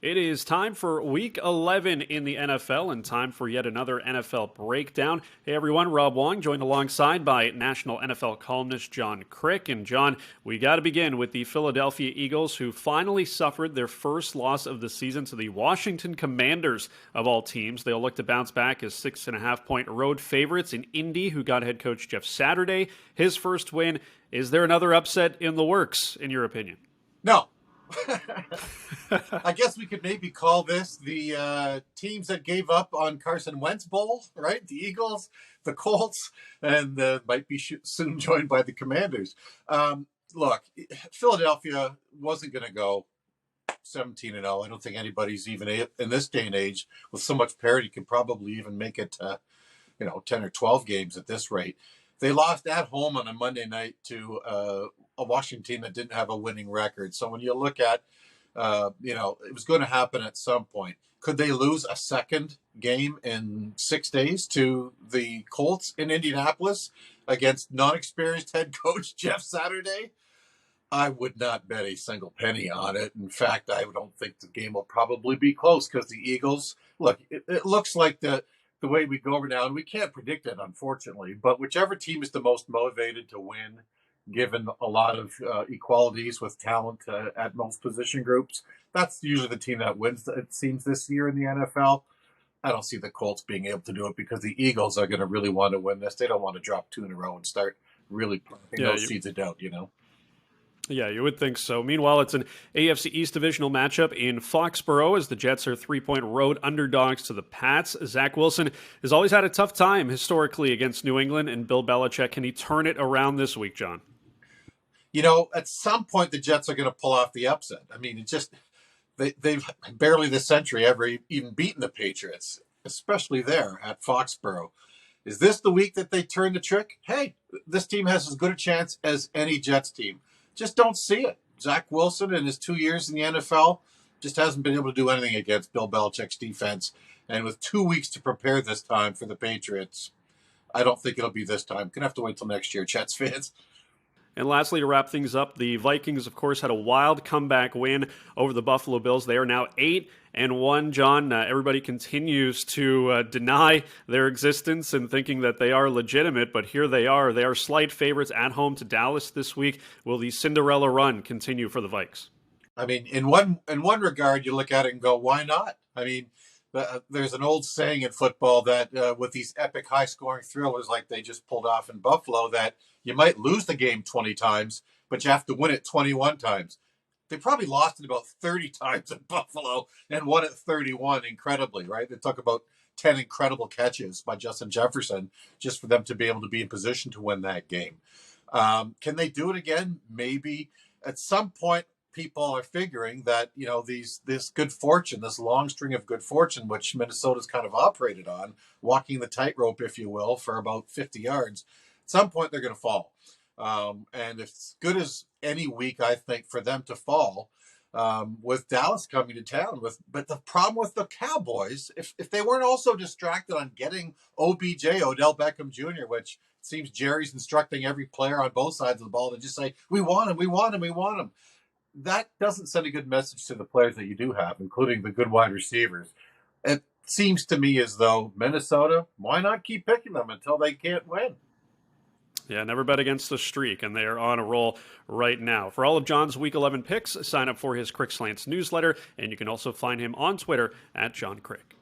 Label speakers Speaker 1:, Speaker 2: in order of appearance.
Speaker 1: It is time for Week 11 in the NFL and time for yet another NFL breakdown. Hey everyone, Rob Wong, joined alongside by national NFL columnist John Kryk. And John, we got to begin with the Philadelphia Eagles, who finally suffered their first loss of the season to the Washington Commanders of all teams. They'll look to bounce back as 6.5-point road favorites in Indy, who got head coach Jeff Saturday his first win. Is there another upset in the works, in your opinion?
Speaker 2: No. I guess we could maybe call this the teams that gave up on Carson Wentz Bowl, right? The Eagles, the Colts, and might be soon joined by the Commanders. Look, Philadelphia wasn't going to go 17-0. I don't think anybody's even in this day and age with so much parity could probably even make it, 10 or 12 games at this rate. They lost at home on a Monday night to a Washington team that didn't have a winning record. So when you look at, it was going to happen at some point. Could they lose a second game in 6 days to the Colts in Indianapolis against non-experienced head coach Jeff Saturday? I would not bet a single penny on it. In fact, I don't think the game will probably be close because the Eagles, look, it looks like the way we go over now, and we can't predict it, unfortunately, but whichever team is the most motivated to win, given a lot of equalities with talent at most position groups, that's usually the team that wins, it seems, this year in the NFL. I don't see the Colts being able to do it because the Eagles are going to really want to win this. They don't want to drop two in a row and start really planting those seeds of doubt,
Speaker 1: Yeah, you would think so. Meanwhile, it's an AFC East divisional matchup in Foxborough as the Jets are 3-point road underdogs to the Pats. Zach Wilson has always had a tough time historically against New England, and Bill Belichick, can he turn it around this week, John?
Speaker 2: At some point the Jets are going to pull off the upset. I mean, they've barely this century ever even beaten the Patriots, especially there at Foxborough. Is this the week that they turn the trick? Hey, this team has as good a chance as any Jets team. Just don't see it. Zach Wilson in his 2 years in the NFL just hasn't been able to do anything against Bill Belichick's defense. And with 2 weeks to prepare this time for the Patriots, I don't think it'll be this time. Gonna have to wait till next year, Jets fans.
Speaker 1: And lastly, to wrap things up, the Vikings, of course, had a wild comeback win over the Buffalo Bills. They are now 8-1, John. Everybody continues to deny their existence and thinking that they are legitimate, but here they are. They are slight favorites at home to Dallas this week. Will the Cinderella run continue for the Vikes?
Speaker 2: I mean, in one regard, you look at it and go, why not? I mean, there's an old saying in football that with these epic high-scoring thrillers like they just pulled off in Buffalo, that you might lose the game 20 times, but you have to win it 21 times. They probably lost it about 30 times in Buffalo and won it 31 incredibly, right? They took about 10 incredible catches by Justin Jefferson just for them to be able to be in position to win that game. Can they do it again? Maybe. At some point, people are figuring that, this good fortune, this long string of good fortune, which Minnesota's kind of operated on, walking the tightrope, if you will, for about 50 yards, at some point they're going to fall. And it's good as any week, I think, for them to fall with Dallas coming to town. But the problem with the Cowboys, if they weren't also distracted on getting OBJ, Odell Beckham Jr., which it seems Jerry's instructing every player on both sides of the ball to just say, we want him, we want him, we want him. That doesn't send a good message to the players that you do have, including the good wide receivers. It seems to me as though Minnesota, why not keep picking them until they can't win?
Speaker 1: Yeah, never bet against the streak, and they are on a roll right now. For all of John's Week 11 picks, sign up for his Kryk Slants newsletter, and you can also find him on Twitter at John Kryk.